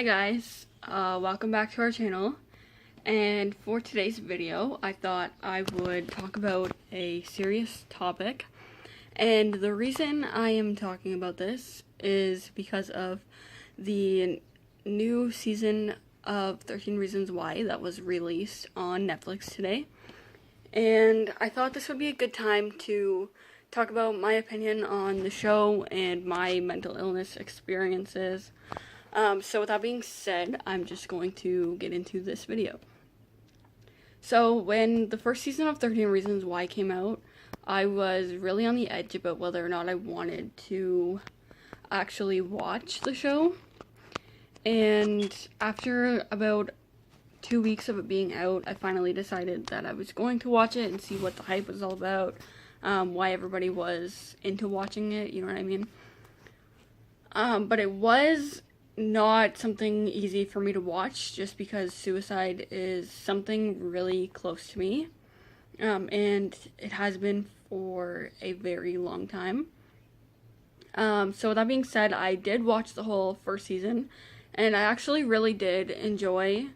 Hi guys, welcome back to our channel, and for today's video I thought I would talk about a serious topic, and the reason I am talking about this is because of the new season of 13 Reasons Why that was released on Netflix today, and I thought this would be a good time to talk about my opinion on the show and my mental illness experiences. So with that being said, I'm just going to get into this video. So when the first season of 13 Reasons Why came out, I was really on the edge about whether or not I wanted to actually watch the show. And after about 2 weeks of it being out, I finally decided that I was going to watch it and see what the hype was all about, why everybody was into watching it, you know what I mean? But it was not something easy for me to watch just because suicide is something really close to me, and it has been for a very long time. So with that being said, I did watch the whole first season, and I actually really did enjoy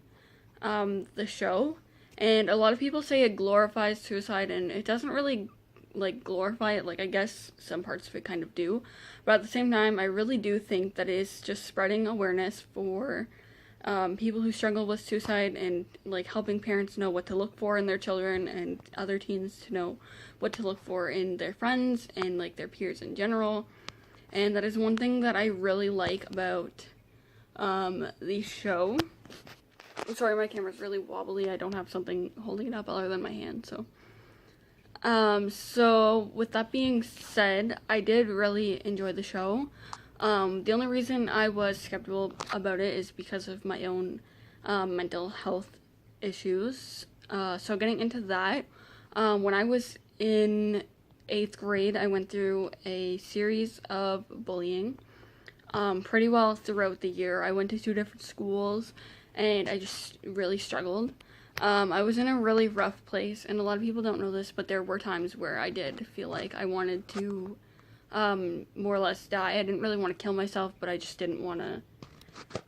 the show. And a lot of people say it glorifies suicide, and it doesn't really glorify it. I guess some parts of it kind of do, but at the same time I really do think that it is just spreading awareness for people who struggle with suicide, and helping parents know what to look for in their children, and other teens to know what to look for in their friends and their peers in general. And that is one thing that I really like about the show. I'm sorry, my camera's really wobbly. I don't have something holding it up other than my hand, so with that being said, I did really enjoy the show. The only reason I was skeptical about it is because of my own mental health issues. So getting into that, when I was in 8th grade, I went through a series of bullying pretty well throughout the year. I went to 2 different schools, and I just really struggled. I was in a really rough place, and a lot of people don't know this, but there were times where I did feel like I wanted to more or less die. I didn't really want to kill myself, but I just didn't want to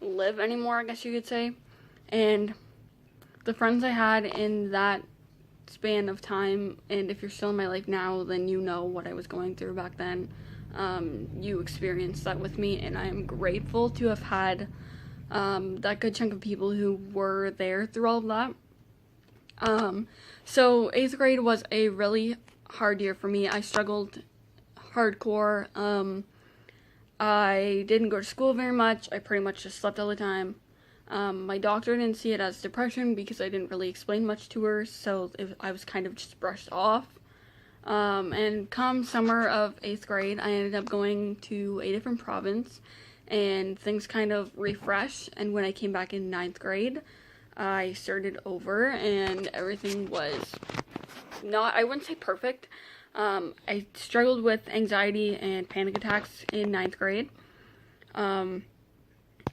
live anymore, I guess you could say. And the friends I had in that span of time, and if you're still in my life now, then you know what I was going through back then. You experienced that with me, and I am grateful to have had that good chunk of people who were there through all of that. So 8th grade was a really hard year for me. I struggled hardcore. I didn't go to school very much. I pretty much just slept all the time. My doctor didn't see it as depression because I didn't really explain much to her, so I was kind of just brushed off. And come summer of 8th grade, I ended up going to a different province, and things kind of refreshed. And when I came back in 9th grade, I started over, and everything was not, I wouldn't say perfect. I struggled with anxiety and panic attacks in 9th grade. I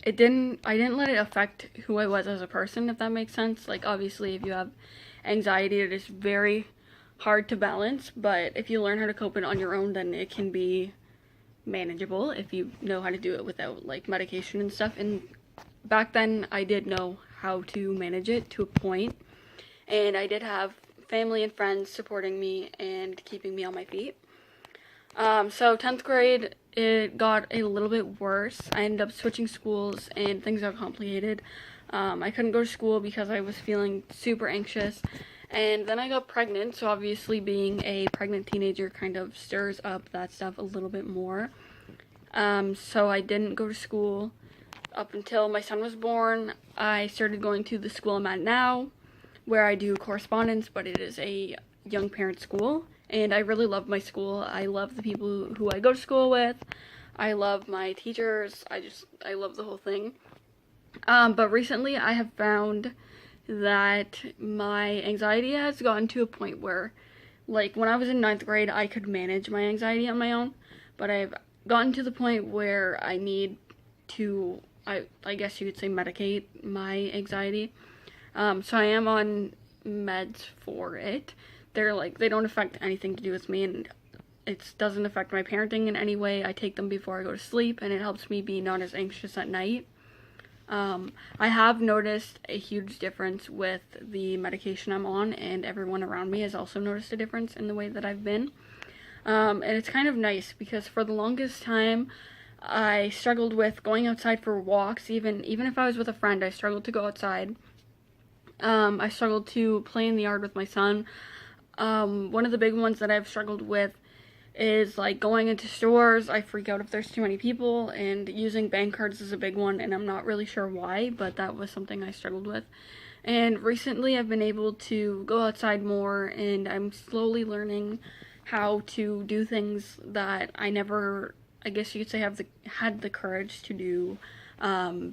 didn't let it affect who I was as a person, if that makes sense. Obviously, if you have anxiety, it is very hard to balance, but if you learn how to cope it on your own, then it can be manageable if you know how to do it without medication and stuff. And back then I did know how to manage it to a point, and I did have family and friends supporting me and keeping me on my feet. So 10th grade, it got a little bit worse. I ended up switching schools, and things got complicated. I couldn't go to school because I was feeling super anxious, and then I got pregnant, so obviously being a pregnant teenager kind of stirs up that stuff a little bit more. So I didn't go to school up until my son was born. I started going to the school I'm at now, where I do correspondence, but it is a young parent school, and I really love my school. I love the people who I go to school with. I love my teachers. I love the whole thing. But recently I have found that my anxiety has gotten to a point where, when I was in 9th grade, I could manage my anxiety on my own, but I've gotten to the point where I need to, I guess you could say, medicate my anxiety. So I am on meds for it. They don't affect anything to do with me, and it doesn't affect my parenting in any way. I take them before I go to sleep, and it helps me be not as anxious at night. I have noticed a huge difference with the medication I'm on, and everyone around me has also noticed a difference in the way that I've been. And it's kind of nice because for the longest time, I struggled with going outside for walks. Even if I was with a friend, I struggled to go outside. I struggled to play in the yard with my son. One of the big ones that I've struggled with is like going into stores. I freak out if there's too many people, and using bank cards is a big one, and I'm not really sure why, but that was something I struggled with. And recently I've been able to go outside more, and I'm slowly learning how to do things that I never, I guess you could say, had the courage to do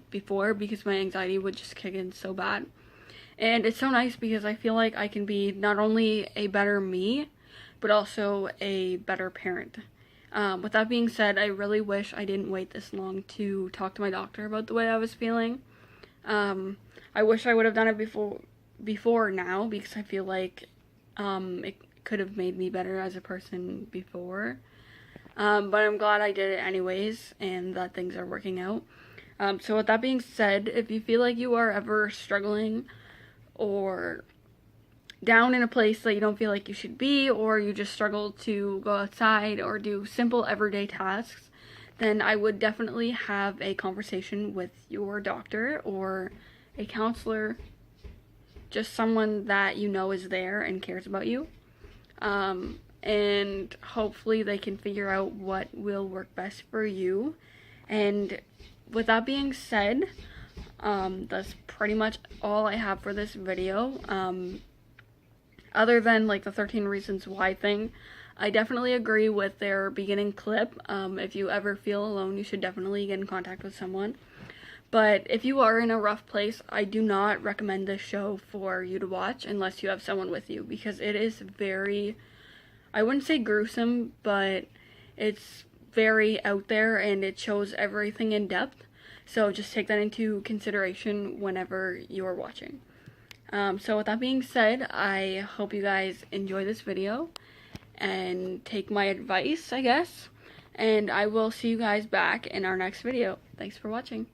before, because my anxiety would just kick in so bad. And it's so nice because I feel like I can be not only a better me, but also a better parent. With that being said, I really wish I didn't wait this long to talk to my doctor about the way I was feeling. I wish I would have done it before now, because I feel like it could have made me better as a person before. But I'm glad I did it anyways, and that things are working out. So with that being said, if you feel like you are ever struggling or down in a place that you don't feel like you should be, or you just struggle to go outside or do simple everyday tasks, then I would definitely have a conversation with your doctor or a counselor, just someone that you know is there and cares about you. And hopefully they can figure out what will work best for you. And with that being said, that's pretty much all I have for this video. Other than like the 13 reasons why thing, I definitely agree with their beginning clip. If you ever feel alone, you should definitely get in contact with someone. But if you are in a rough place, I do not recommend this show for you to watch unless you have someone with you, because it is very, I wouldn't say gruesome, but it's very out there and it shows everything in depth. So just take that into consideration whenever you're watching. So with that being said, I hope you guys enjoy this video and take my advice, I guess. And I will see you guys back in our next video. Thanks for watching.